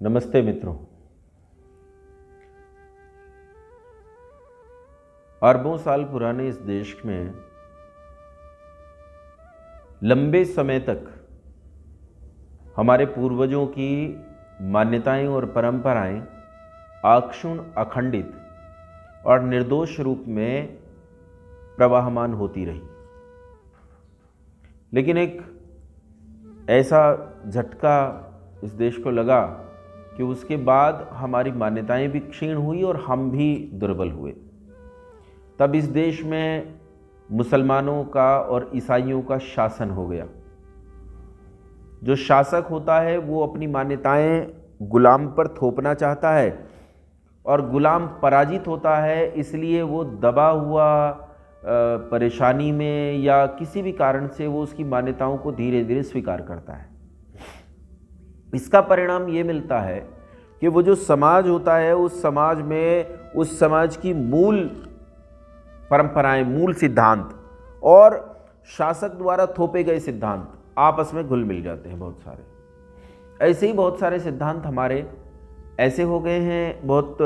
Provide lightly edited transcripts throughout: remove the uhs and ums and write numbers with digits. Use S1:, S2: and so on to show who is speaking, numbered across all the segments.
S1: नमस्ते मित्रों। अरबों साल पुराने इस देश में लंबे समय तक हमारे पूर्वजों की मान्यताएं और परंपराएं अक्षुण्ण, अखंडित और निर्दोष रूप में प्रवाहमान होती रही। लेकिन एक ऐसा झटका इस देश को लगा कि उसके बाद हमारी मान्यताएं भी क्षीण हुई और हम भी दुर्बल हुए। तब इस देश में मुसलमानों का और ईसाइयों का शासन हो गया। जो शासक होता है वो अपनी मान्यताएं गुलाम पर थोपना चाहता है और गुलाम पराजित होता है, इसलिए वो दबा हुआ परेशानी में या किसी भी कारण से वो उसकी मान्यताओं को धीरे धीरे स्वीकार करता है। इसका परिणाम ये मिलता है कि वो जो समाज होता है उस समाज में उस समाज की मूल परंपराएं, मूल सिद्धांत और शासक द्वारा थोपे गए सिद्धांत आपस में घुल मिल जाते हैं। बहुत सारे ऐसे ही बहुत सारे सिद्धांत हमारे ऐसे हो गए हैं, बहुत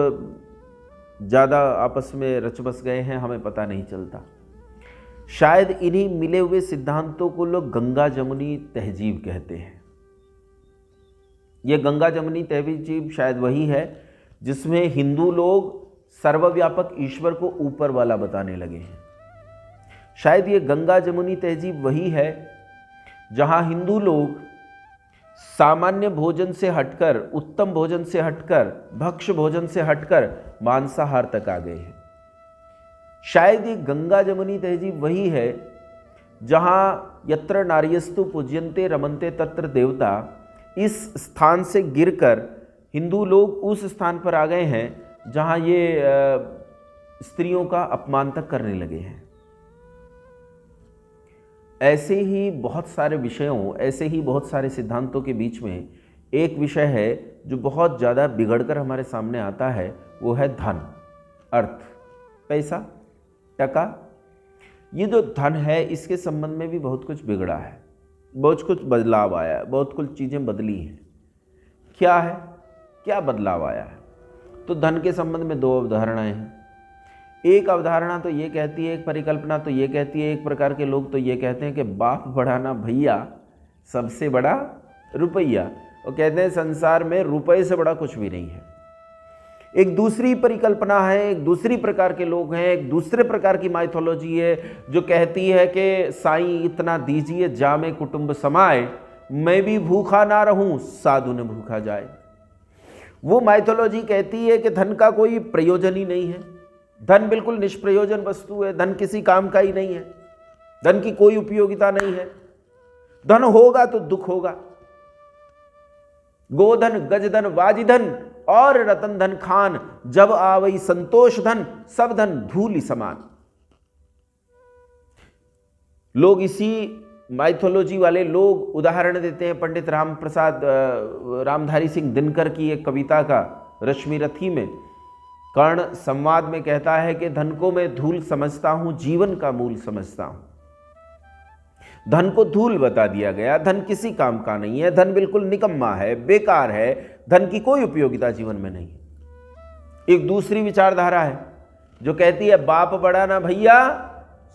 S1: ज़्यादा आपस में रच बस गए हैं, हमें पता नहीं चलता। शायद इन्हीं मिले हुए सिद्धांतों को लोग गंगा जमुनी तहजीब कहते हैं। ये गंगा जमुनी तहजीब शायद वही है जिसमें हिंदू लोग सर्वव्यापक ईश्वर को ऊपर वाला बताने लगे हैं। शायद ये गंगा जमुनी तहजीब वही है जहां हिंदू लोग सामान्य भोजन से हटकर, उत्तम भोजन से हटकर, भक्ष्य भोजन से हटकर मांसाहार तक आ गए हैं। शायद ये गंगा जमुनी तहजीब वही है जहां यत्र नार्यस्तु पूज्यन्ते रमन्ते तत्र देवता, इस स्थान से गिरकर हिंदू लोग उस स्थान पर आ गए हैं जहां ये स्त्रियों का अपमान तक करने लगे हैं। ऐसे ही बहुत सारे विषयों, ऐसे ही बहुत सारे सिद्धांतों के बीच में एक विषय है जो बहुत ज़्यादा बिगड़कर हमारे सामने आता है, वो है धन, अर्थ, पैसा, टका। ये जो धन है इसके संबंध में भी बहुत कुछ बिगड़ा है, बहुत कुछ बदलाव आया है, बहुत कुछ चीज़ें बदली हैं। क्या है, क्या बदलाव आया है? तो धन के संबंध में दो अवधारणाएं हैं। एक अवधारणा तो ये कहती है, एक परिकल्पना तो ये कहती है, एक प्रकार के लोग तो ये कहते हैं कि बाप बड़ा ना भैया, सबसे बड़ा रुपया। और कहते हैं संसार में रुपये से बड़ा कुछ भी नहीं है। एक दूसरी परिकल्पना है, एक दूसरी प्रकार के लोग हैं, एक दूसरे प्रकार की माइथोलॉजी है जो कहती है कि साईं इतना दीजिए जामे कुटुंब समाए, मैं भी भूखा ना रहूं साधु न भूखा जाए। वो माइथोलॉजी कहती है कि धन का कोई प्रयोजन ही नहीं है, धन बिल्कुल निष्प्रयोजन वस्तु है, धन किसी काम का ही नहीं है, धन की कोई उपयोगिता नहीं है, धन होगा तो दुख होगा। गोधन, गजधन, वाजिधन और रतन धन खान, जब आवई संतोष धन, सब धन धूलि समान। लोग इसी माइथोलॉजी वाले लोग उदाहरण देते हैं पंडित रामधारी सिंह दिनकर की एक कविता का, रश्मि रथी में कर्ण संवाद में कहता है कि धन को मैं धूल समझता हूं, जीवन का मूल समझता हूं। धन को धूल बता दिया गया, धन किसी काम का नहीं है, धन बिल्कुल निकम्मा है, बेकार है, धन की कोई उपयोगिता जीवन में नहीं है। एक दूसरी विचारधारा है जो कहती है बाप बड़ा ना भैया,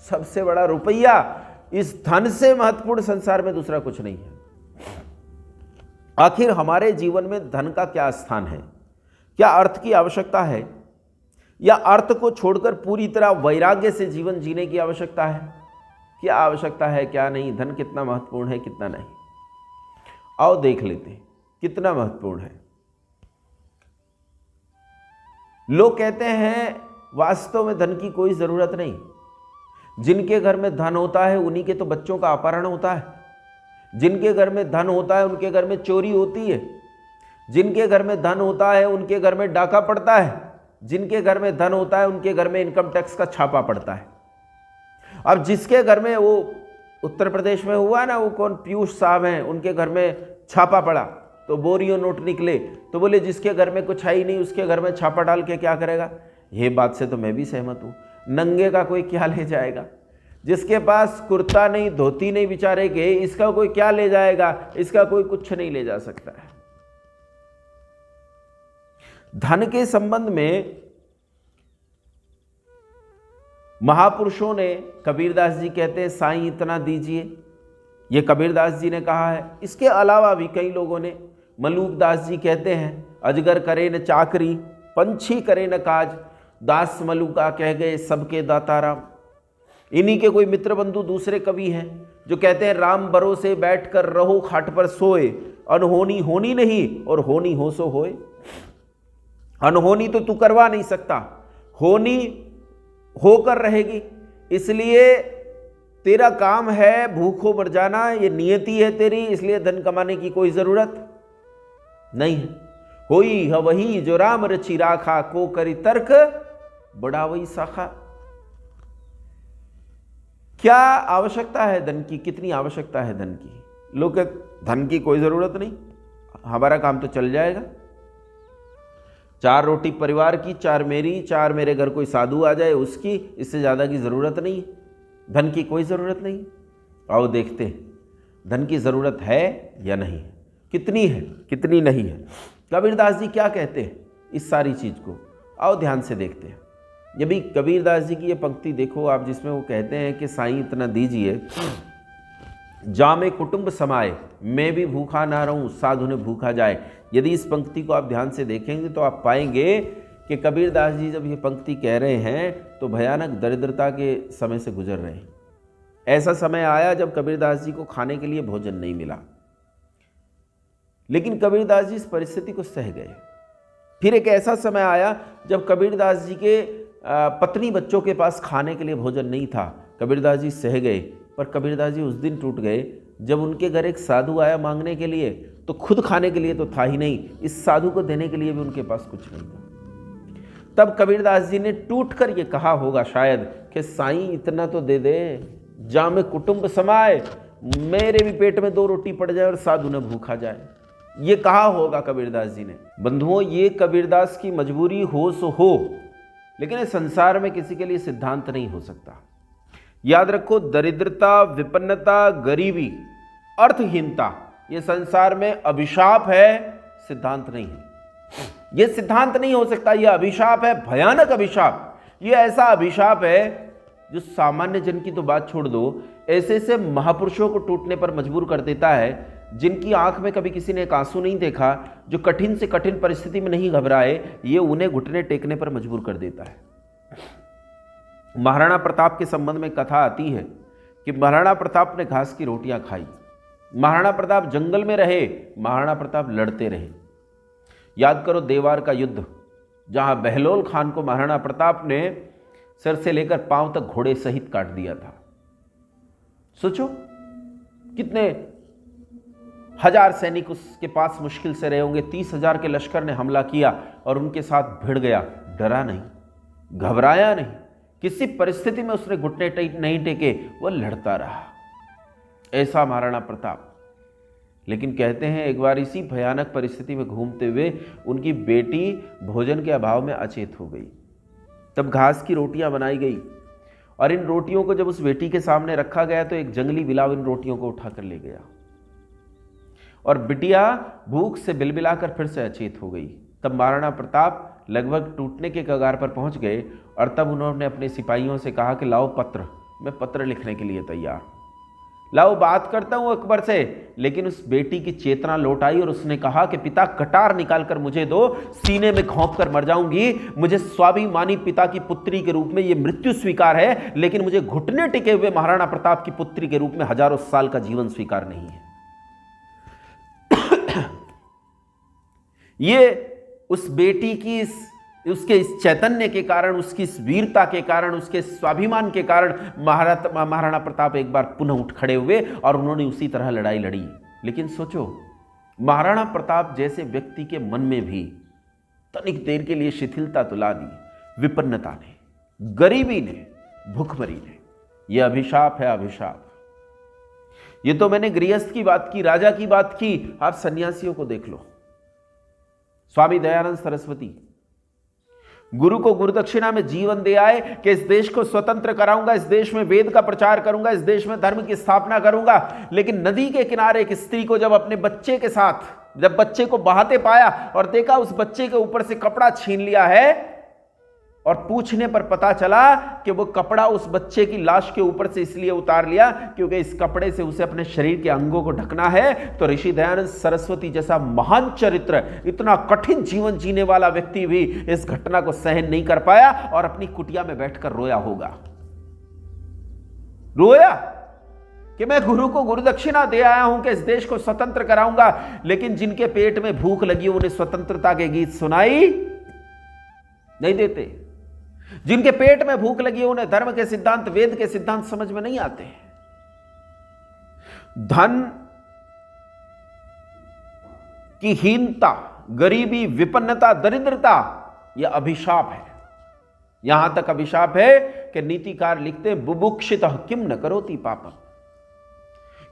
S1: सबसे बड़ा रुपया। इस धन से महत्वपूर्ण संसार में दूसरा कुछ नहीं है। आखिर हमारे जीवन में धन का क्या स्थान है? क्या अर्थ की आवश्यकता है या अर्थ को छोड़कर पूरी तरह वैराग्य से जीवन जीने की आवश्यकता है? क्या आवश्यकता है, क्या नहीं? धन कितना महत्वपूर्ण है, कितना नहीं? आओ देख लेते हैं कितना महत्वपूर्ण है। लोग कहते हैं वास्तव में धन की कोई जरूरत नहीं। जिनके घर में धन होता है उन्हीं के तो बच्चों का अपहरण होता है। जिनके घर में धन होता है उनके घर में चोरी होती है। जिनके घर में धन होता है उनके घर में डाका पड़ता है। जिनके घर में धन होता है उनके घर में इनकम टैक्स का छापा पड़ता है। अब जिसके घर में, वो उत्तर प्रदेश में हुआ ना, वो कौन पीयूष साहब हैं, उनके घर में छापा पड़ा तो बोरियों नोट निकले, तो बोले जिसके घर में कुछ है ही नहीं उसके घर में छापा डाल के क्या करेगा? ये बात से तो मैं भी सहमत हूँ। नंगे का कोई क्या ले जाएगा? जिसके पास कुर्ता नहीं, धोती नहीं, बेचारे के, इसका कोई क्या ले जाएगा? इसका कोई कुछ नहीं ले जा सकता है। धन के संबंध में महापुरुषों ने, कबीरदास जी कहते हैं साईं इतना दीजिए, ये कबीरदास जी ने कहा है। इसके अलावा भी कई लोगों ने, मलूकदास जी कहते हैं अजगर करे न चाकरी, पंछी करे न काज, दास मलूका कह गए सबके दाता राम। इन्हीं के कोई मित्र बंधु दूसरे कवि हैं जो कहते हैं राम भरोसे बैठ कर रहो खाट पर सोए, अनहोनी होनी नहीं और होनी हो सो होए। अनहोनी तो तू करवा नहीं सकता, होनी होकर रहेगी, इसलिए तेरा काम है भूखों मर जाना, ये नियति है तेरी, इसलिए धन कमाने की कोई जरूरत नहीं है। होई है वही जो राम रची राखा, को करी तर्क बड़ा वही शाखा। क्या आवश्यकता है धन की, कितनी आवश्यकता है धन की? लोग कहते धन की कोई जरूरत नहीं, हमारा काम तो चल जाएगा। 4 रोटी परिवार की, 4 मेरी, 4 मेरे घर कोई साधु आ जाए उसकी, इससे ज्यादा की जरूरत नहीं है, धन की कोई जरूरत नहीं। आओ देखते हैं धन की जरूरत है या नहीं है, कितनी है कितनी नहीं है। कबीरदास जी क्या कहते हैं इस सारी चीज को, आओ ध्यान से देखते हैं। जब भी कबीरदास जी की ये पंक्ति देखो आप, जिसमें वो कहते हैं कि साईं इतना दीजिए, जामे कुटुंब समाए, मैं भी भूखा ना रहूं साधु ने भूखा जाए। यदि इस पंक्ति को आप ध्यान से देखेंगे तो आप पाएंगे कि कबीरदास जी जब ये पंक्ति कह रहे हैं तो भयानक दरिद्रता के समय से गुजर रहे हैं। ऐसा समय आया जब कबीरदास जी को खाने के लिए भोजन नहीं मिला, लेकिन कबीरदास जी इस परिस्थिति को सह गए। फिर एक ऐसा समय आया जब कबीरदास जी के पत्नी बच्चों के पास खाने के लिए भोजन नहीं था, कबीरदास जी सह गए। पर कबीरदास जी उस दिन टूट गए जब उनके घर एक साधु आया मांगने के लिए, तो खुद खाने के लिए तो था ही नहीं, इस साधु को देने के लिए भी उनके पास कुछ नहीं था। तब कबीरदास जी ने टूट कर ये कहा होगा शायद कि साईं इतना तो दे दे, जामे कुटुंब समाए, मेरे भी पेट में 2 रोटी पड़ जाए और साधु न भूखा जाए। ये कहा होगा कबीरदास जी ने। बंधुओं, ये कबीरदास की मजबूरी हो सो हो, लेकिन इस संसार में किसी के लिए सिद्धांत नहीं हो सकता। याद रखो, दरिद्रता, विपन्नता, गरीबी, अर्थहीनता, ये संसार में अभिशाप है, सिद्धांत नहीं है। ये सिद्धांत नहीं हो सकता, ये अभिशाप है, भयानक अभिशाप। ये ऐसा अभिशाप है जो सामान्य जन की तो बात छोड़ दो, ऐसे ऐसे महापुरुषों को टूटने पर मजबूर कर देता है जिनकी आंख में कभी किसी ने एक आंसू नहीं देखा, जो कठिन से कठिन परिस्थिति में नहीं घबराए, ये उन्हें घुटने टेकने पर मजबूर कर देता है। महाराणा प्रताप के संबंध में कथा आती है कि महाराणा प्रताप ने घास की रोटियां खाई। महाराणा प्रताप जंगल में रहे, महाराणा प्रताप लड़ते रहे। याद करो देवार का युद्ध, जहां बहलोल खान को महाराणा प्रताप ने सिर से लेकर पांव तक घोड़े सहित काट दिया था। सोचो कितने हजार सैनिक उसके पास मुश्किल से रहे होंगे। 30,000 के लश्कर ने हमला किया और उनके साथ भिड़ गया, डरा नहीं, घबराया नहीं, किसी परिस्थिति में उसने घुटने नहीं टेके, वह लड़ता रहा। ऐसा महाराणा प्रताप। लेकिन कहते हैं एक बार इसी भयानक परिस्थिति में घूमते हुए उनकी बेटी भोजन के अभाव में अचेत हो गई। तब घास की रोटियां बनाई गई और इन रोटियों को जब उस बेटी के सामने रखा गया तो एक जंगली बिलाव इन रोटियों को उठाकर ले गया और बिटिया भूख से बिलबिलाकर फिर से अचेत हो गई। तब महाराणा प्रताप लगभग टूटने के कगार पर पहुंच गए और तब उन्होंने अपने सिपाहियों से कहा कि लाओ पत्र, मैं पत्र लिखने के लिए तैयार, लाओ बात करता हूं अकबर से। लेकिन उस बेटी की चेतना लौट आई और उसने कहा कि पिता कटार निकालकर मुझे दो, सीने में घोंप कर मर जाऊंगी। मुझे स्वाभिमानी पिता की पुत्री के रूप में ये मृत्यु स्वीकार है, लेकिन मुझे घुटने टिके हुए महाराणा प्रताप की पुत्री के रूप में हजारों साल का जीवन स्वीकार नहीं है। ये उस बेटी की उसके इस चैतन्य के कारण, उसकी इस वीरता के कारण, उसके स्वाभिमान के कारण महाराणा प्रताप एक बार पुनः उठ खड़े हुए और उन्होंने उसी तरह लड़ाई लड़ी। लेकिन सोचो, महाराणा प्रताप जैसे व्यक्ति के मन में भी तनिक देर के लिए शिथिलता तो ला दी विपन्नता ने, गरीबी ने, भूखमरी ने। यह अभिशाप है, अभिशाप। ये तो मैंने गृहस्थ की बात की, राजा की बात की। आप सन्यासियों को देख लो, स्वामी दयानंद सरस्वती, गुरु को गुरु दक्षिणा में जीवन दे आए कि इस देश को स्वतंत्र कराऊंगा, इस देश में वेद का प्रचार करूंगा, इस देश में धर्म की स्थापना करूंगा। लेकिन नदी के किनारे एक स्त्री को जब अपने बच्चे के साथ, जब बच्चे को बहाते पाया और देखा उस बच्चे के ऊपर से कपड़ा छीन लिया है, और पूछने पर पता चला कि वो कपड़ा उस बच्चे की लाश के ऊपर से इसलिए उतार लिया क्योंकि इस कपड़े से उसे अपने शरीर के अंगों को ढकना है। तो ऋषि दयानंद सरस्वती जैसा महान चरित्र, इतना कठिन जीवन जीने वाला व्यक्ति भी इस घटना को सहन नहीं कर पाया और अपनी कुटिया में बैठकर रोया होगा। रोया कि मैं गुरु को गुरु दक्षिणा दे आया हूं कि इस देश को स्वतंत्र कराऊंगा, लेकिन जिनके पेट में भूख लगी उन्हें स्वतंत्रता के गीत सुनाई नहीं देते। जिनके पेट में भूख लगी उन्हें धर्म के सिद्धांत, वेद के सिद्धांत समझ में नहीं आते। धन की हीनता, गरीबी, विपन्नता, दरिद्रता यह अभिशाप है। यहां तक अभिशाप है कि नीतिकार लिखते हैं बुभुक्षितः किम न करोति पापम।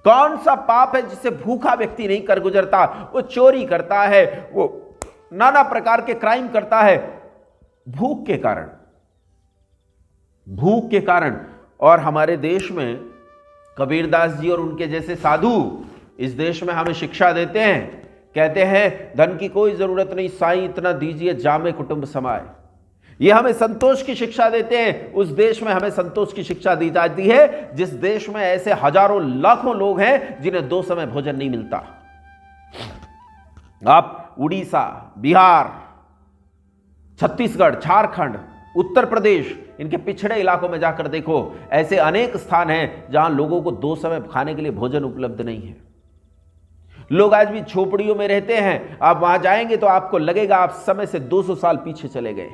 S1: कौन सा पाप है जिसे भूखा व्यक्ति नहीं कर गुजरता? वो चोरी करता है, वो नाना प्रकार के क्राइम करता है भूख के कारण, भूख के कारण। और हमारे देश में कबीरदास जी और उनके जैसे साधु इस देश में हमें शिक्षा देते हैं, कहते हैं धन की कोई जरूरत नहीं, साईं इतना दीजिए जामे कुटुंब समाए। ये हमें संतोष की शिक्षा देते हैं। उस देश में हमें संतोष की शिक्षा दी जाती है जिस देश में ऐसे हजारों लाखों लोग हैं जिन्हें 2 समय भोजन नहीं मिलता। आप उड़ीसा, बिहार, छत्तीसगढ़, झारखंड, उत्तर प्रदेश, इनके पिछड़े इलाकों में जाकर देखो, ऐसे अनेक स्थान हैं जहां लोगों को 2 समय खाने के लिए भोजन उपलब्ध नहीं है। लोग आज भी झोपड़ियों में रहते हैं। आप वहां जाएंगे तो आपको लगेगा आप समय से 200 साल पीछे चले गए।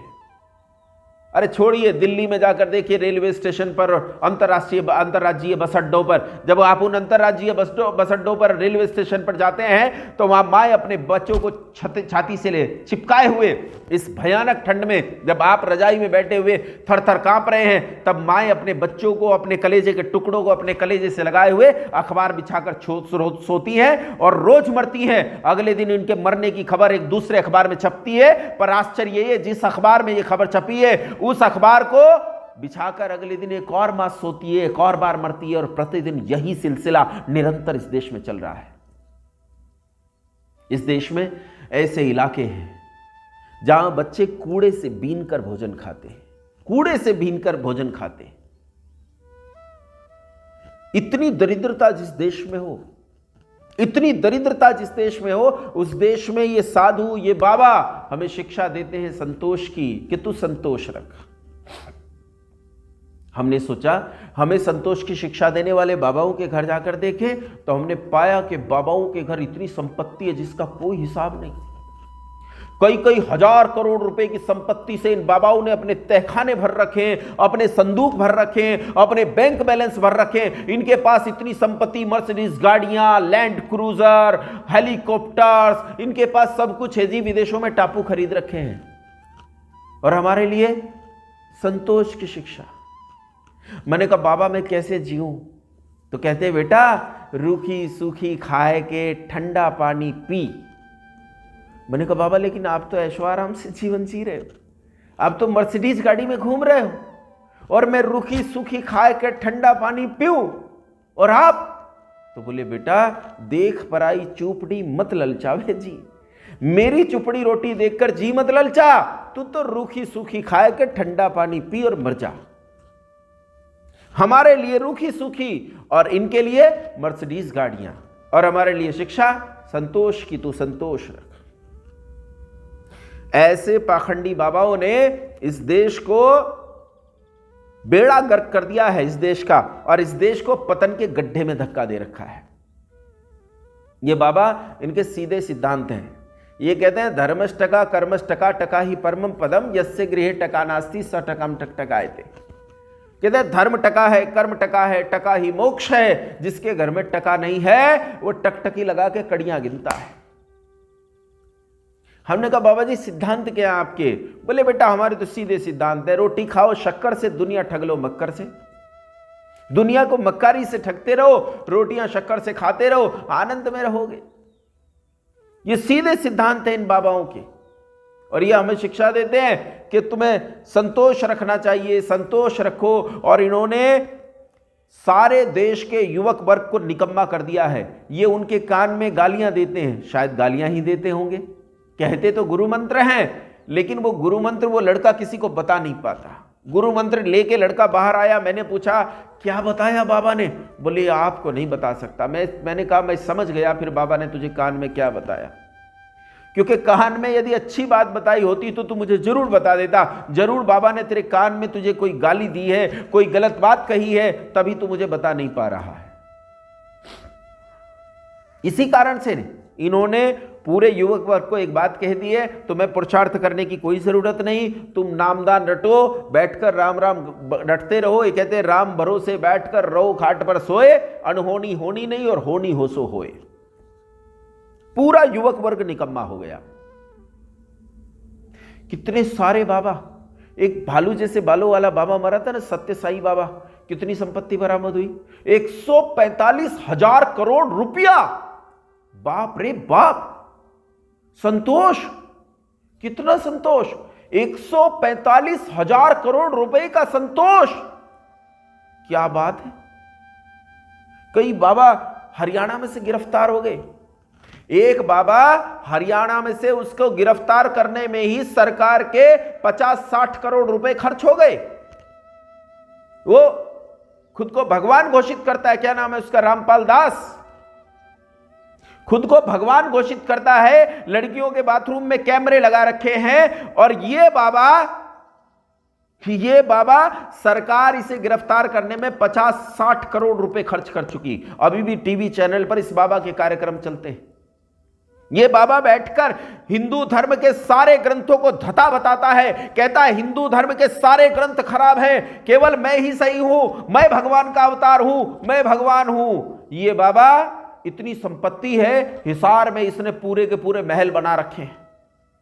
S1: अरे छोड़िए, दिल्ली में जाकर देखिए रेलवे स्टेशन पर, अंतर्राज्यीय बस अड्डों पर, जब आप उन अंतर्राज्यीय बस अड्डों पर, रेलवे स्टेशन पर जाते हैं तो वहां माए अपने बच्चों को छाती से ले चिपकाए हुए इस भयानक ठंड में, जब आप रजाई में बैठे हुए थर थर कांप रहे हैं, तब माए अपने बच्चों को, अपने कलेजे के टुकड़ों को अपने कलेजे से लगाए हुए अखबार बिछाकर सोती हैं और रोज मरती हैं। अगले दिन इनके मरने की खबर एक दूसरे अखबार में छपती है, पर आश्चर्य ये, जिस अखबार में ये खबर छपी है उस अखबार को बिछाकर अगले दिन एक और मां सोती है, एक और बार मरती है, और प्रतिदिन यही सिलसिला निरंतर इस देश में चल रहा है। इस देश में ऐसे इलाके हैं जहां बच्चे कूड़े से बीनकर भोजन खाते हैं, कूड़े से बीनकर भोजन खाते हैं। इतनी दरिद्रता जिस देश में हो, इतनी दरिद्रता जिस देश में हो, उस देश में ये साधु, ये बाबा हमें शिक्षा देते हैं संतोष की कि तू संतोष रख। हमने सोचा हमें संतोष की शिक्षा देने वाले बाबाओं के घर जाकर देखें तो हमने पाया कि बाबाओं के घर इतनी संपत्ति है जिसका कोई हिसाब नहीं। कई कई हजार करोड़ रुपए की संपत्ति से इन बाबाओं ने अपने तहखाने भर रखे, अपने संदूक भर रखे, अपने बैंक बैलेंस भर रखे। इनके पास इतनी संपत्ति, मर्सिडीज गाड़ियां, लैंड क्रूजर, हेलीकॉप्टर्स, इनके पास सब कुछ है जी। विदेशों में टापू खरीद रखे हैं। और हमारे लिए संतोष की शिक्षा। मैंने कहा बाबा मैं कैसे जीऊं? तो कहते बेटा रूखी सूखी खाए के ठंडा पानी पी। मैंने कहा बाबा लेकिन आप तो ऐशो आराम से जीवन जी रहे हो, आप तो मर्सिडीज गाड़ी में घूम रहे हो, और मैं रूखी सूखी खाए के ठंडा पानी पीऊं और आप? तो बोले बेटा देख पराई चूपड़ी मत ललचावे जी, मेरी चुपड़ी रोटी देखकर जी मत ललचा, तू तो रूखी सूखी खाए के ठंडा पानी पी और मर जा। हमारे लिए रूखी सूखी और इनके लिए मर्सिडीज गाड़ियां, और हमारे लिए शिक्षा संतोष की, तू संतोष रख। ऐसे पाखंडी बाबाओं ने इस देश को बेड़ा गर्क कर दिया है, इस देश का, और इस देश को पतन के गड्ढे में धक्का दे रखा है। ये बाबा इनके सीधे सिद्धांत हैं। ये कहते हैं धर्मष्टका कर्मष्टका टका ही परमम पदम यस्य गृहे टका नास्ति स टकम टकटकायते। कहते हैं धर्म टका है, कर्म टका है, टका ही मोक्ष है। जिसके घर में टका नहीं है वो टकटकी लगा के कड़ियां गिनता है। हमने कहा बाबा जी सिद्धांत क्या है आपके? बोले बेटा हमारे तो सीधे सिद्धांत है, रोटी खाओ शक्कर से, दुनिया ठग लो मक्कर से। दुनिया को मक्कारी से ठगते रहो, रोटियां शक्कर से खाते रहो, आनंद में रहोगे। ये सीधे सिद्धांत है इन बाबाओं के। और ये हमें शिक्षा देते हैं कि तुम्हें संतोष रखना चाहिए, संतोष रखो। और इन्होंने सारे देश के युवक वर्ग को निकम्मा कर दिया है। ये उनके कान में गालियां देते हैं, शायद गालियां ही देते होंगे, कहते तो गुरु मंत्र हैं, लेकिन वो गुरु मंत्र वो लड़का किसी को बता नहीं पाता। गुरु मंत्र लेके लड़का बाहर आया, मैंने पूछा क्या बताया बाबा ने? बोले आपको नहीं बता सकता। मैंने कहा मैं समझ गया, फिर बाबा ने तुझे कान में क्या बताया? क्योंकि कान में यदि अच्छी बात बताई होती तो तू मुझे जरूर बता देता। जरूर बाबा ने तेरे कान में तुझे कोई गाली दी है, कोई गलत बात कही है, तभी तू मुझे बता नहीं पा रहा है। इसी कारण से इन्होंने पूरे युवक वर्ग को एक बात कह दी है, तुम्हें पुरुषार्थ करने की कोई जरूरत नहीं, तुम नामदान रटो, बैठकर राम राम रटते रहो। ये कहते हैं राम भरोसे बैठकर रहो खाट पर सोए, अनहोनी होनी नहीं और होनी हो सो होए। पूरा युवक वर्ग निकम्मा हो गया। कितने सारे बाबा, एक भालू जैसे बालों वाला बाबा मरा था ना, सत्य साई बाबा, कितनी संपत्ति बरामद हुई? 145,000 करोड़ रुपया। बाप रे बाप, संतोष, कितना संतोष! 145,000 करोड़ रुपए का संतोष, क्या बात है। कई बाबा हरियाणा में से गिरफ्तार हो गए। एक बाबा हरियाणा में से, उसको गिरफ्तार करने में ही सरकार के 50-60 करोड़ रुपए खर्च हो गए। वो खुद को भगवान घोषित करता है, क्या नाम है उसका, रामपाल दास, खुद को भगवान घोषित करता है। लड़कियों के बाथरूम में कैमरे लगा रखे हैं। और ये बाबा सरकार इसे गिरफ्तार करने में 50-60 करोड़ रुपए खर्च कर चुकी। अभी भी टीवी चैनल पर इस बाबा के कार्यक्रम चलते हैं। ये बाबा बैठकर हिंदू धर्म के सारे ग्रंथों को धता बताता है, कहता है हिंदू धर्म के सारे ग्रंथ खराब हैं, केवल मैं ही सही हूं, मैं भगवान का अवतार हूं, मैं भगवान हूं। ये बाबा, इतनी संपत्ति है, हिसार में इसने पूरे के पूरे महल बना रखे हैं।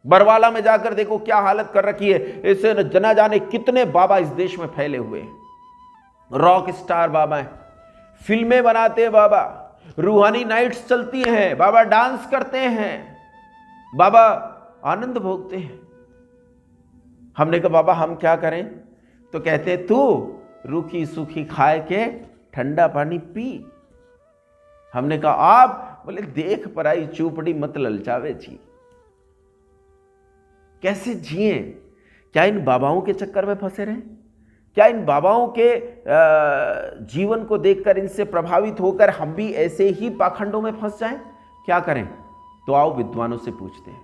S1: बरवाला में जाकर देखो क्या हालत कर रखी है। इसे जना जाने कितने बाबा इस देश में फैले हुए हैं। रॉक स्टार बाबा हैं, फिल्में बनाते हैं बाबा, रूहानी नाइट्स चलती हैं, बाबा डांस करते हैं, बाबा आनंद भोगते हैं। हमने कहा बाबा हम क्या करें? तो कहते तू रूखी सूखी खाए के ठंडा पानी पी। हमने कहा आप? बोले देख पराई चूपड़ी मत ललचावे जी। कैसे जिए? क्या इन बाबाओं के चक्कर में फंसे रहे? क्या इन बाबाओं के जीवन को देखकर, इनसे प्रभावित होकर हम भी ऐसे ही पाखंडों में फंस जाएं? क्या करें? तो आओ विद्वानों से पूछते हैं।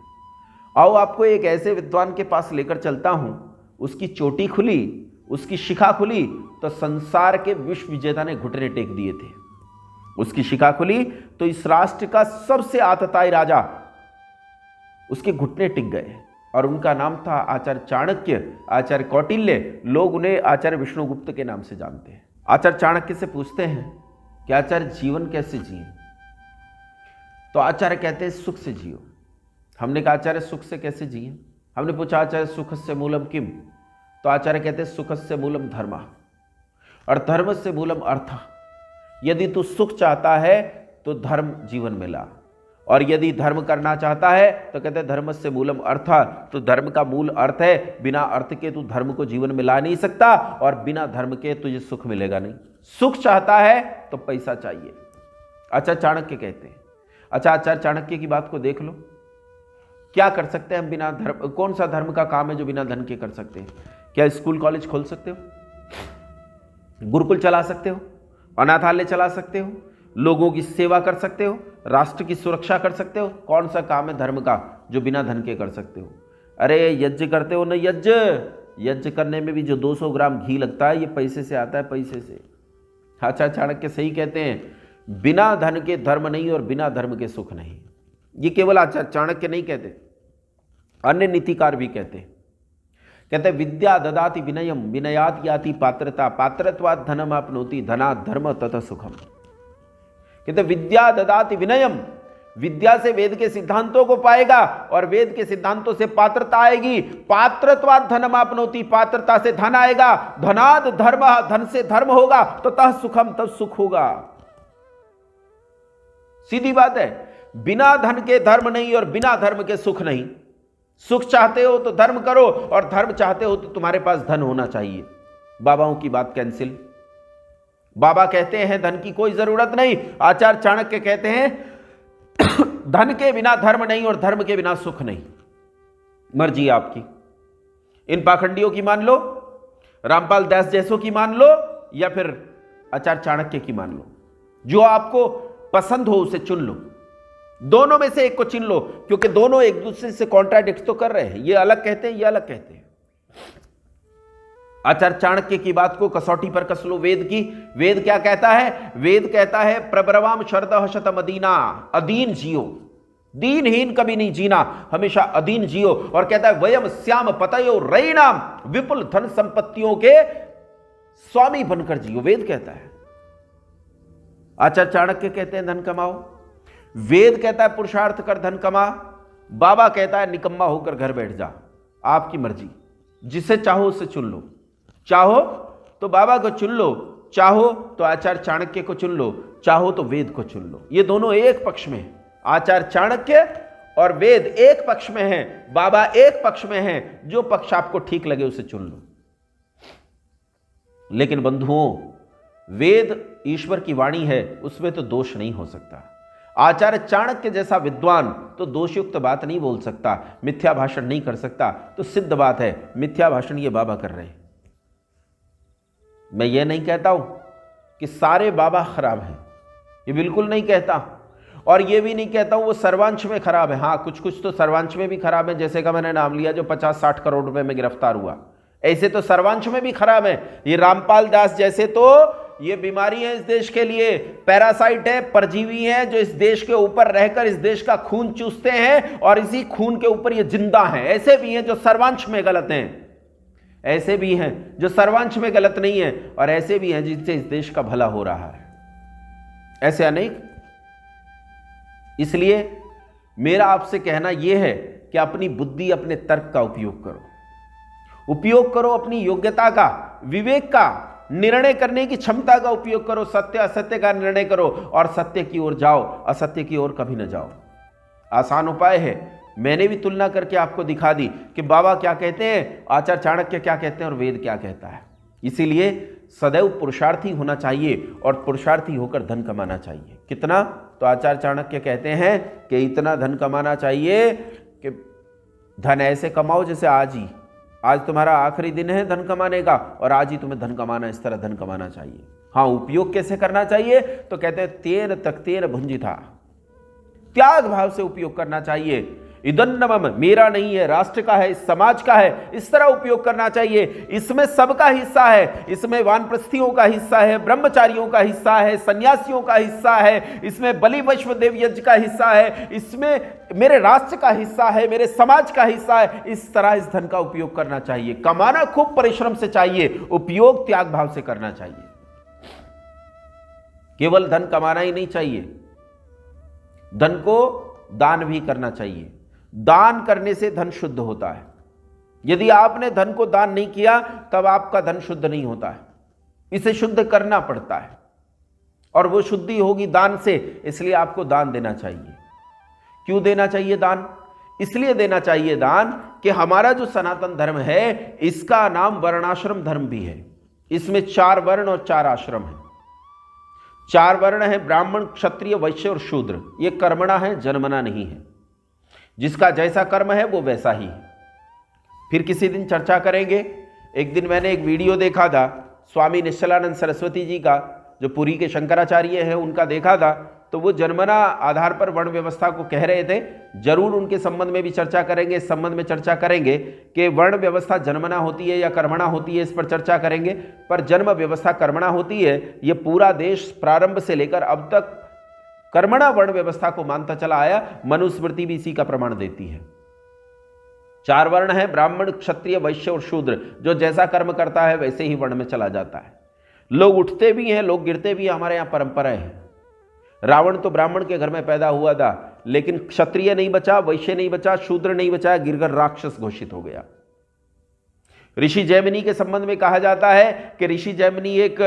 S1: आओ आपको एक ऐसे विद्वान के पास लेकर चलता हूं। उसकी चोटी खुली, उसकी शिखा खुली तो संसार के विश्व विजेता ने घुटने टेक दिए थे। उसकी शिखा खुली तो इस राष्ट्र का सबसे आतताई राजा, उसके घुटने टिक गए। और उनका नाम था आचार्य चाणक्य, आचार्य कौटिल्य। लोग उन्हें आचार्य विष्णुगुप्त के नाम से जानते हैं। आचार्य चाणक्य से पूछते हैं कि आचार्य जीवन कैसे जिए? तो आचार्य कहते हैं सुख से जियो। हमने कहा आचार्य सुख से कैसे जिए? हमने पूछा आचार्य सुख से मूलम किम? तो आचार्य कहते हैं सुख से मूलम धर्म और धर्म से मूलम अर्थ। यदि तू सुख चाहता है तो धर्म जीवन में ला, और यदि धर्म करना चाहता है तो कहते हैं धर्म से मूलम अर्थ। तो धर्म का मूल अर्थ है, बिना अर्थ के तू धर्म को जीवन में ला नहीं सकता, और बिना धर्म के तुझे सुख मिलेगा नहीं। सुख चाहता है तो पैसा चाहिए। अच्छा चाणक्य कहते हैं। अच्छा आचार्य चाणक्य की बात को देख लो, क्या कर सकते हैं हम बिना धर्म? कौन सा धर्म का काम है जो बिना धन के कर सकते हैं? क्या स्कूल कॉलेज खोल सकते हो? गुरुकुल चला सकते हो? अनाथालय चला सकते हो? लोगों की सेवा कर सकते हो? राष्ट्र की सुरक्षा कर सकते हो? कौन सा काम है धर्म का जो बिना धन के कर सकते हो? अरे यज्ञ करते हो ना, यज्ञ करने में भी जो 200 ग्राम घी लगता है, ये पैसे से आता है, पैसे से। अच्छा चाणक्य सही कहते हैं, बिना धन के धर्म नहीं और बिना धर्म के सुख नहीं। ये केवल आचार्य चाणक्य नहीं कहते, अन्य नीतिकार भी कहते हैं। कहते विद्या ददाति विनयम, विनयात याति पात्रता, पात्रत्वात् धनम आपनोति, धनात् धर्म तथा सुखम। कहते विद्या ददाति विनयम, विद्या से वेद के सिद्धांतों को पाएगा और वेद के सिद्धांतों से पात्रता आएगी। पात्रत्वात् धनम आपनोति, पात्रता से धन आएगा। धनात् धर्म, धन से धर्म होगा तो तः सुखम, तब सुख होगा। सीधी बात है, बिना धन के धर्म नहीं और बिना धर्म के सुख नहीं। सुख चाहते हो तो धर्म करो, और धर्म चाहते हो तो तुम्हारे पास धन होना चाहिए। बाबाओं की बात कैंसिल। बाबा कहते हैं धन की कोई जरूरत नहीं। आचार्य चाणक्य कहते हैं धन के बिना धर्म नहीं और धर्म के बिना सुख नहीं। मर्जी आपकी। इन पाखंडियों की मान लो, रामपाल दास जैसों की मान लो, या फिर आचार्य चाणक्य की मान लो। जो आपको पसंद हो उसे चुन लो। दोनों में से एक को चुन लो, क्योंकि दोनों एक दूसरे से कॉन्ट्राडिक्ट तो कर रहे हैं। ये अलग कहते हैं, ये अलग कहते हैं। आचार्य चाणक्य की बात को कसौटी पर कस लो वेद की। वेद क्या कहता है? वेद कहता है प्रब्रवाम शरदः शतम अदीना, अदीन जियो, दीनहीन कभी नहीं जीना, हमेशा अधीन जियो। और कहता है वयम श्याम पतयो रईनाम, विपुल धन संपत्तियों के स्वामी बनकर जियो। वेद कहता है। आचार्य चाणक्य कहते हैं धन कमाओ। वेद कहता है पुरुषार्थ कर धन कमा। बाबा कहता है निकम्मा होकर घर बैठ जा। आपकी मर्जी, जिसे चाहो उसे चुन लो। चाहो तो बाबा को चुन लो, चाहो तो आचार्य चाणक्य को चुन लो, चाहो तो वेद को चुन लो। ये दोनों एक पक्ष में हैं। आचार्य चाणक्य और वेद एक पक्ष में हैं, बाबा एक पक्ष में हैं। जो पक्ष आपको ठीक लगे उसे चुन लो। लेकिन बंधुओं, वेद ईश्वर की वाणी है, उसमें तो दोष नहीं हो सकता। आचार्य चाणक्य जैसा विद्वान तो दोषयुक्त बात नहीं बोल सकता, मिथ्या भाषण नहीं कर सकता। तो सिद्ध बात है मिथ्या भाषण ये बाबा कर रहे हैं। मैं ये नहीं कहता हूं कि सारे बाबा खराब हैं, ये बिल्कुल नहीं कहता। और ये भी नहीं कहता हूं वो सर्वांश में खराब है। हाँ, कुछ कुछ तो सर्वांश में भी खराब है, जैसे का मैंने नाम लिया जो 50-60 करोड़ रुपए में गिरफ्तार हुआ, ऐसे तो सर्वांश में भी खराब है। ये रामपाल दास जैसे तो ये बीमारी है इस देश के लिए, पैरासाइट है, परजीवी है, जो इस देश के ऊपर रहकर इस देश का खून चूसते हैं और इसी खून के ऊपर ये जिंदा हैं। ऐसे भी हैं जो सर्वांश में गलत हैं, ऐसे भी हैं जो सर्वांश में गलत नहीं है, और ऐसे भी हैं जिनसे इस देश का भला हो रहा है। ऐसे अनेक। इसलिए मेरा आपसे कहना यह है कि अपनी बुद्धि, अपने तर्क का उपयोग करो। उपयोग करो अपनी योग्यता का, विवेक का, निर्णय करने की क्षमता का उपयोग करो। सत्य असत्य का निर्णय करो और सत्य की ओर जाओ, असत्य की ओर कभी न जाओ। आसान उपाय है। मैंने भी तुलना करके आपको दिखा दी कि बाबा क्या कहते हैं, आचार्य चाणक्य क्या कहते हैं और वेद क्या कहता है। इसीलिए सदैव पुरुषार्थी होना चाहिए और पुरुषार्थी होकर धन कमाना चाहिए। कितना? तो आचार्य चाणक्य कहते हैं कि इतना धन कमाना चाहिए कि धन ऐसे कमाओ जैसे आज तुम्हारा आखिरी दिन है धन कमाने का, और आज ही तुम्हें धन कमाना, इस तरह धन कमाना चाहिए। हाँ, उपयोग कैसे करना चाहिए? तो कहते हैं तेन तक्तेन भुंजिता, त्याग भाव से उपयोग करना चाहिए। इदन्नमम, मेरा नहीं है, राष्ट्र का है, इस समाज का है, इस तरह उपयोग करना चाहिए। इसमें सबका हिस्सा है, इसमें वानप्रस्थियों का हिस्सा है, ब्रह्मचारियों का हिस्सा है, सन्यासियों का हिस्सा है, इसमें बलि वैश्वदेव यज्ञ का हिस्सा है, इसमें मेरे राष्ट्र का हिस्सा है, मेरे समाज का हिस्सा है। इस तरह इस धन का उपयोग करना चाहिए। कमाना खूब परिश्रम से चाहिए, उपयोग त्याग भाव से करना चाहिए। केवल धन कमाना ही नहीं चाहिए, धन को दान भी करना चाहिए। दान करने से धन शुद्ध होता है। यदि आपने धन को दान नहीं किया तब आपका धन शुद्ध नहीं होता है, इसे शुद्ध करना पड़ता है, और वो शुद्धि होगी दान से। इसलिए आपको दान देना चाहिए। क्यों देना चाहिए दान? इसलिए देना चाहिए दान कि हमारा जो सनातन धर्म है इसका नाम वर्णाश्रम धर्म भी है। इसमें 4 वर्ण और 4 आश्रम है। 4 वर्ण है ब्राह्मण, क्षत्रिय, वैश्य और शूद्र। ये कर्मणा है, जन्मना नहीं है। जिसका जैसा कर्म है वो वैसा ही है। फिर किसी दिन चर्चा करेंगे। एक दिन मैंने एक वीडियो देखा था स्वामी निश्चलानंद सरस्वती जी का, जो पुरी के शंकराचार्य हैं, उनका देखा था। तो वो जन्मना आधार पर वर्ण व्यवस्था को कह रहे थे। जरूर उनके संबंध में भी चर्चा करेंगे, इस संबंध में चर्चा करेंगे कि वर्ण व्यवस्था जन्मना होती है या कर्मणा होती है, इस पर चर्चा करेंगे। पर जन्म व्यवस्था कर्मणा होती है, ये पूरा देश प्रारंभ से लेकर अब तक कर्मणा वर्ण व्यवस्था को मानता चला आया। मनुस्मृति भी इसी का प्रमाण देती है। 4 वर्ण है ब्राह्मण, क्षत्रिय, वैश्य और शूद्र। जो जैसा कर्म करता है वैसे ही वर्ण में चला जाता है। लोग उठते भी हैं, लोग गिरते भी हैं, हमारे यहाँ परंपरा है। रावण तो ब्राह्मण के घर में पैदा हुआ था, लेकिन क्षत्रिय नहीं बचा, वैश्य नहीं बचा, शूद्र नहीं बचा, गिरकर राक्षस घोषित हो गया। ऋषि जैमिनी के संबंध में कहा जाता है कि ऋषि जैमिनी एक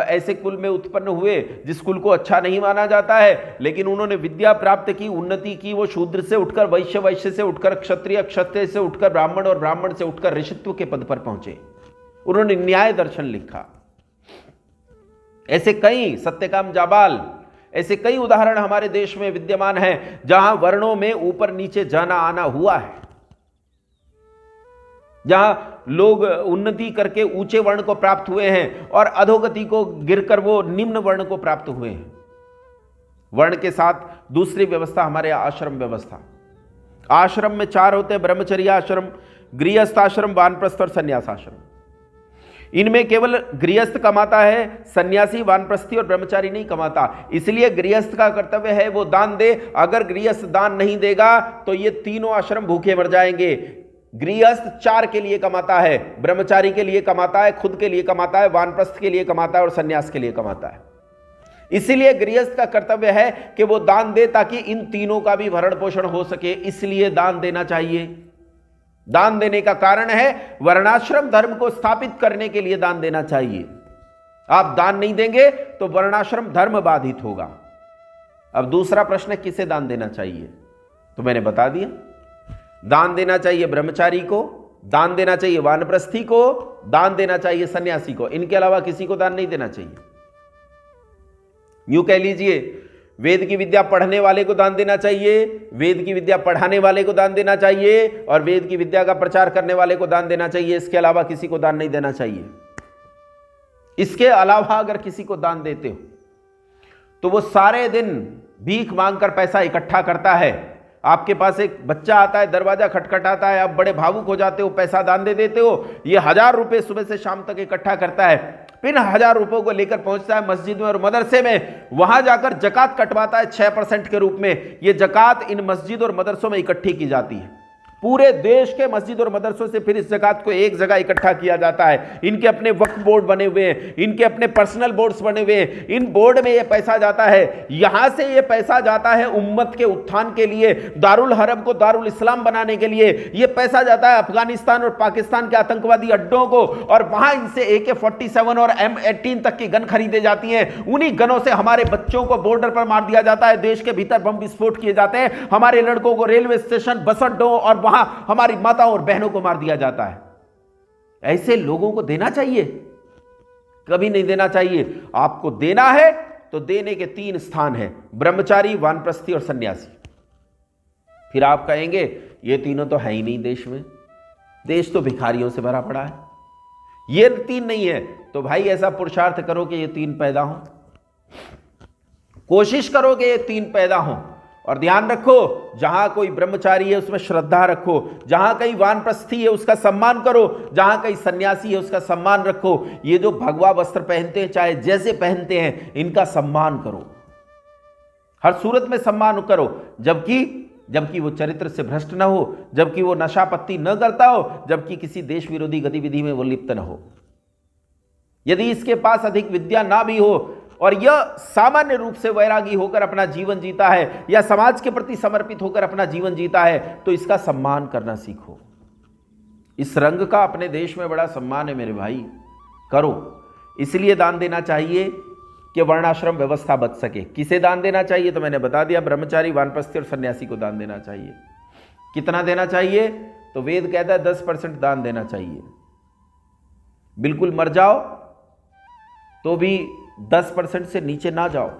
S1: ऐसे कुल में उत्पन्न हुए जिस कुल को अच्छा नहीं माना जाता है, लेकिन उन्होंने विद्या प्राप्त की, उन्नति की। वो शूद्र से उठकर वैश्य, वैश्य से उठकर क्षत्रिय, क्षत्रिय से उठकर ब्राह्मण और ब्राह्मण से उठकर ऋषित्व के पद पर पहुंचे। उन्होंने न्याय दर्शन लिखा। ऐसे कई, सत्यकाम जाबाल, ऐसे कई उदाहरण हमारे देश में विद्यमान हैं जहां वर्णों में ऊपर नीचे जाना आना हुआ है, जहां लोग उन्नति करके ऊंचे वर्ण को प्राप्त हुए हैं और अधोगति को गिरकर वो निम्न वर्ण को प्राप्त हुए हैं। वर्ण के साथ दूसरी व्यवस्था हमारे आश्रम व्यवस्था। आश्रम में 4 होते हैं, ब्रह्मचर्य आश्रम, गृहस्थ आश्रम, वानप्रस्थ और संन्यास आश्रम। इनमें केवल गृहस्थ कमाता है, सन्यासी, वानप्रस्थी और ब्रह्मचारी नहीं कमाता। इसलिए गृहस्थ का कर्तव्य है वो दान दे। अगर गृहस्थ दान नहीं देगा तो ये तीनों आश्रम भूखे मर जाएंगे। गृहस्थ 4 के लिए कमाता है, ब्रह्मचारी के लिए कमाता है, खुद के लिए कमाता है, वानप्रस्थ के लिए कमाता है और सन्यास के लिए कमाता है। इसलिए गृहस्थ का कर्तव्य है कि वो दान दे ताकि इन तीनों का भी भरण पोषण हो सके। इसलिए दान देना चाहिए। दान देने का कारण है वर्णाश्रम धर्म को स्थापित करने के लिए दान देना चाहिए। आप दान नहीं देंगे तो वर्णाश्रम धर्म बाधित होगा। अब दूसरा प्रश्न, किसे दान देना चाहिए? तो मैंने बता दिया, दान देना चाहिए ब्रह्मचारी को, दान देना चाहिए वानप्रस्थी को, दान देना चाहिए सन्यासी को। इनके अलावा किसी को दान नहीं देना चाहिए। यूं कह लीजिए, वेद की विद्या पढ़ने वाले को दान देना चाहिए, वेद की विद्या पढ़ाने वाले को दान देना चाहिए और वेद की विद्या का प्रचार करने वाले को दान देना चाहिए। इसके अलावा किसी को दान नहीं देना चाहिए। इसके अलावा अगर किसी को दान देते हो तो वो सारे दिन भीख मांगकर पैसा इकट्ठा करता है। आपके पास एक बच्चा आता है, दरवाजा खटखटाता है, आप बड़े भावुक हो जाते हो, पैसा दान दे देते हो। ये 1000 रुपए सुबह से शाम तक इकट्ठा करता है, फिर 1000 रुपयों को लेकर पहुंचता है मस्जिद में और मदरसे में, वहां जाकर जकात कटवाता है 6% के रूप में। ये जकात इन मस्जिद और मदरसों में इकट्ठी की जाती है। पूरे देश के मस्जिद और मदरसों से फिर इस जकात को एक जगह इकट्ठा किया जाता है। इनके अपने वक्फ बोर्ड बने हुए हैं, इनके अपने पर्सनल बोर्ड्स बने हुए हैं। इन बोर्ड में ये पैसा जाता है। यहां से ये पैसा जाता है उम्मत के उत्थान के लिए, दारुल हरम को दारुल इस्लाम बनाने के लिए। ये पैसा जाता है अफगानिस्तान और पाकिस्तान के आतंकवादी अड्डों को, और वहां इनसे AK-47 और M18 तक की गन खरीदे जाती हैं। उन्हीं गनों से हमारे बच्चों को बॉर्डर पर मार दिया जाता है, देश के भीतर बम विस्फोट किए जाते हैं, हमारे लड़कों को रेलवे स्टेशन, बस अड्डों और वहां हमारी माताओं और बहनों को मार दिया जाता है। ऐसे लोगों को देना चाहिए? कभी नहीं देना चाहिए। आपको देना है तो देने के 3 स्थान हैं, ब्रह्मचारी, वानप्रस्थी और सन्यासी। फिर आप कहेंगे ये तीनों तो है ही नहीं देश में, देश तो भिखारियों से भरा पड़ा है, ये 3 नहीं है। तो भाई ऐसा पुरुषार्थ करो कि ये 3 पैदा हो, कोशिश करो कि ये 3 पैदा हो। और ध्यान रखो, जहां कोई ब्रह्मचारी है उसमें श्रद्धा रखो, जहां कहीं वानप्रस्थी है उसका सम्मान करो, जहां कहीं सन्यासी है उसका सम्मान रखो। ये जो भगवा वस्त्र पहनते हैं, चाहे जैसे पहनते हैं, इनका सम्मान करो, हर सूरत में सम्मान करो। जबकि वो चरित्र से भ्रष्ट न हो, जबकि वो नशा पत्ती न करता हो, जबकि किसी देश विरोधी गतिविधि में वो लिप्त न हो। यदि इसके पास अधिक विद्या ना भी हो और यह सामान्य रूप से वैरागी होकर अपना जीवन जीता है या समाज के प्रति समर्पित होकर अपना जीवन जीता है, तो इसका सम्मान करना सीखो। इस रंग का अपने देश में बड़ा सम्मान है मेरे भाई, करो। इसलिए दान देना चाहिए कि वर्णाश्रम व्यवस्था बच सके। किसे दान देना चाहिए? तो मैंने बता दिया, ब्रह्मचारी, वानप्रस्थी और सन्यासी को दान देना चाहिए। कितना देना चाहिए? तो वेद कहता है 10% दान देना चाहिए। बिल्कुल मर जाओ तो भी 10% से नीचे ना जाओ,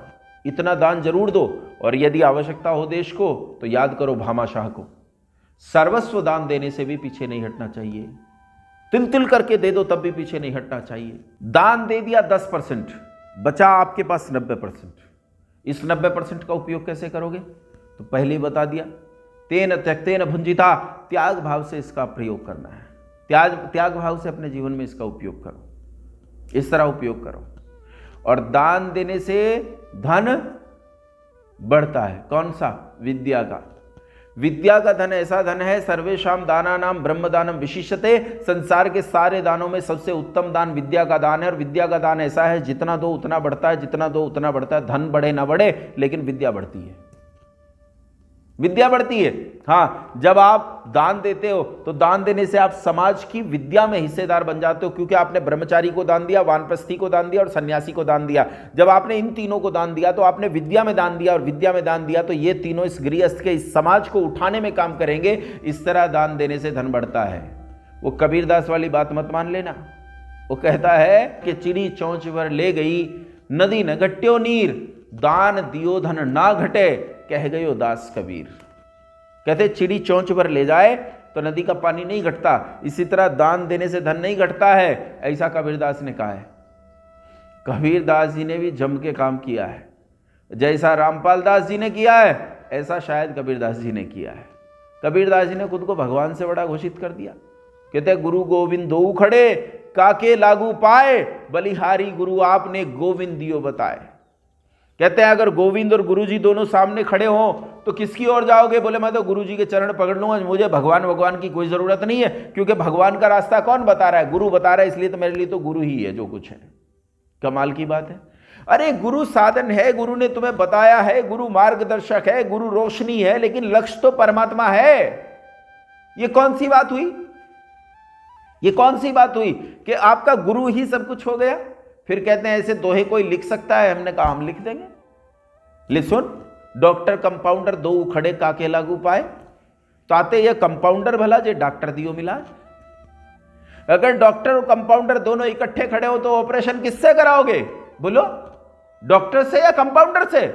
S1: इतना दान जरूर दो। और यदि आवश्यकता हो देश को तो याद करो भामाशाह को। सर्वस्व दान देने से भी पीछे नहीं हटना चाहिए, तिल तिल करके दे दो तब भी पीछे नहीं हटना चाहिए। दान दे दिया 10%, बचा आपके पास 90%। इस 90% का उपयोग कैसे करोगे? तो पहले ही बता दिया, तेन त्यक्तेन भुंजिता, त्याग भाव से इसका प्रयोग करना है। त्याग भाव से अपने जीवन में इसका उपयोग करो, इस तरह उपयोग करो। और दान देने से धन बढ़ता है। कौन सा? विद्या का। विद्या का धन ऐसा धन है, सर्वेषाम दानानाम ब्रह्मदानम विशिष्यते। संसार के सारे दानों में सबसे उत्तम दान विद्या का दान है। और विद्या का दान ऐसा है, जितना दो उतना बढ़ता है, जितना दो उतना बढ़ता है। धन बढ़े ना बढ़े, लेकिन विद्या बढ़ती है। विद्या बढ़ती है। हाँ, जब आप दान देते हो तो दान देने से आप समाज की विद्या में हिस्सेदार बन जाते हो, क्योंकि आपने ब्रह्मचारी को दान दिया, वानप्रस्थी को दान दिया और सन्यासी को दान दिया। जब आपने इन तीनों को दान दिया तो आपने विद्या में दान दिया, और विद्या में दान दिया तो ये तीनों इस गृहस्थ के इस समाज को उठाने में काम करेंगे। इस तरह दान देने से धन बढ़ता है। वो कबीरदास वाली बात मत मान लेना। वो कहता है कि चिड़ी चौंच पर ले गई नदी न घट्यो नीर, दान दियो धन ना घटे, कह गयो दास कबीर। कहते चिड़ी चौंच पर ले जाए तो नदी का पानी नहीं घटता, इसी तरह दान देने से धन नहीं घटता है, ऐसा कबीरदास ने कहा है। कबीरदास जी ने भी जम के काम किया है। जैसा रामपाल दास जी ने किया है ऐसा शायद कबीरदास जी ने किया है। कबीरदास जी ने खुद को भगवान से बड़ा घोषित कर दिया। कहते गुरु गोविंद दो खड़े, काके लागू पाए, बलिहारी गुरु आपने गोविंद दियो बताए। कहते हैं अगर गोविंद और गुरुजी दोनों सामने खड़े हों तो किसकी ओर जाओगे? बोले मैं तो गुरुजी के चरण पकड़ लूंगा, मुझे भगवान की कोई जरूरत नहीं है, क्योंकि भगवान का रास्ता कौन बता रहा है? गुरु बता रहा है, इसलिए तो मेरे लिए तो गुरु ही है जो कुछ है। कमाल की बात है। अरे गुरु साधन है, गुरु ने तुम्हें बताया है, गुरु मार्गदर्शक है, गुरु रोशनी है, लेकिन लक्ष्य तो परमात्मा है। ये कौन सी बात हुई? ये कौन सी बात हुई कि आपका गुरु ही सब कुछ हो गया? फिर कहते हैं ऐसे दोहे कोई लिख सकता है? हमने कहा हम लिख देंगे। ले सुन, डॉक्टर कंपाउंडर दो उखड़े काके लागू पाए, तो आते ये कंपाउंडर भला जे डॉक्टर दियो मिला। अगर डॉक्टर और कंपाउंडर दोनों इकट्ठे खड़े हो तो ऑपरेशन किससे कराओगे? बोलो, डॉक्टर से या कंपाउंडर से?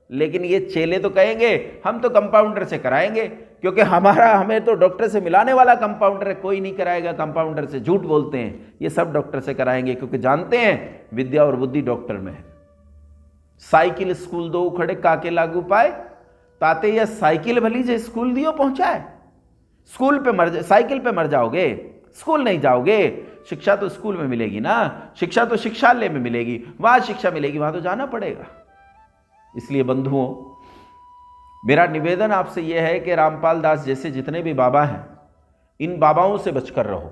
S1: लेकिन ये चेले तो कहेंगे हम तो कंपाउंडर से कराएंगे, क्योंकि हमें तो डॉक्टर से मिलाने वाला कंपाउंडर है, कोई नहीं कराएगा कंपाउंडर से। झूठ बोलते हैं, ये सब डॉक्टर से कराएंगे, क्योंकि जानते हैं विद्या और बुद्धि डॉक्टर में है। साइकिल स्कूल दो उखड़े काके लागू पाए, ताते यह साइकिल भली जे स्कूल दियो पहुंचाए। स्कूल पे साइकिल पे मर जाओगे, स्कूल नहीं जाओगे। शिक्षा तो स्कूल में मिलेगी ना, शिक्षा तो शिक्षालय में मिलेगी, वहां शिक्षा मिलेगी, वहां तो जाना पड़ेगा। इसलिए बंधुओं, मेरा निवेदन आपसे यह है कि रामपाल दास जैसे जितने भी बाबा हैं, इन बाबाओं से बचकर रहो।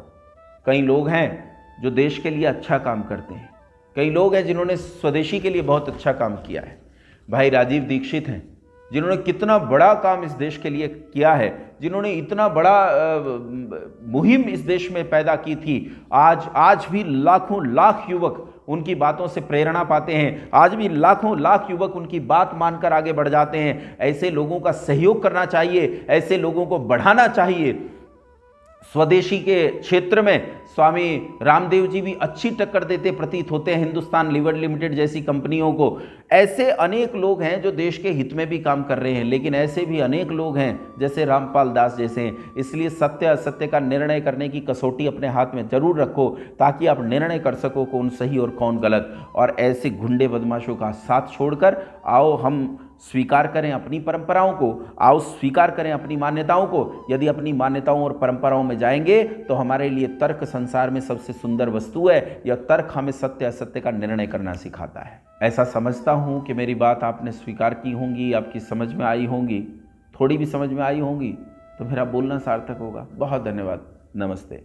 S1: कई लोग हैं जो देश के लिए अच्छा काम करते हैं, कई लोग हैं जिन्होंने स्वदेशी के लिए बहुत अच्छा काम किया है। भाई राजीव दीक्षित हैं, जिन्होंने कितना बड़ा काम इस देश के लिए किया है, जिन्होंने इतना बड़ा मुहिम इस देश में पैदा की थी। आज भी लाखों लाख युवक उनकी बातों से प्रेरणा पाते हैं, आज भी लाखों लाख युवक उनकी बात मानकर आगे बढ़ जाते हैं। ऐसे लोगों का सहयोग करना चाहिए, ऐसे लोगों को बढ़ाना चाहिए। स्वदेशी के क्षेत्र में स्वामी रामदेव जी भी अच्छी टक्कर देते प्रतीत होते हैं हिंदुस्तान लीवर लिमिटेड जैसी कंपनियों को। ऐसे अनेक लोग हैं जो देश के हित में भी काम कर रहे हैं, लेकिन ऐसे भी अनेक लोग हैं जैसे रामपाल दास जैसे हैं। इसलिए सत्य असत्य का निर्णय करने की कसौटी अपने हाथ में जरूर रखो, ताकि आप निर्णय कर सको कौन सही और कौन गलत। और ऐसे गुंडे बदमाशों का साथ छोड़कर आओ हम स्वीकार करें अपनी परंपराओं को, आओ स्वीकार करें अपनी मान्यताओं को। यदि अपनी मान्यताओं और परंपराओं में जाएंगे तो हमारे लिए तर्क संसार में सबसे सुंदर वस्तु है। यह तर्क हमें सत्य असत्य का निर्णय करना सिखाता है। ऐसा समझता हूँ कि मेरी बात आपने स्वीकार की होंगी, आपकी समझ में आई होंगी। थोड़ी भी समझ में आई होंगी तो मेरा बोलना सार्थक होगा। बहुत धन्यवाद। नमस्ते।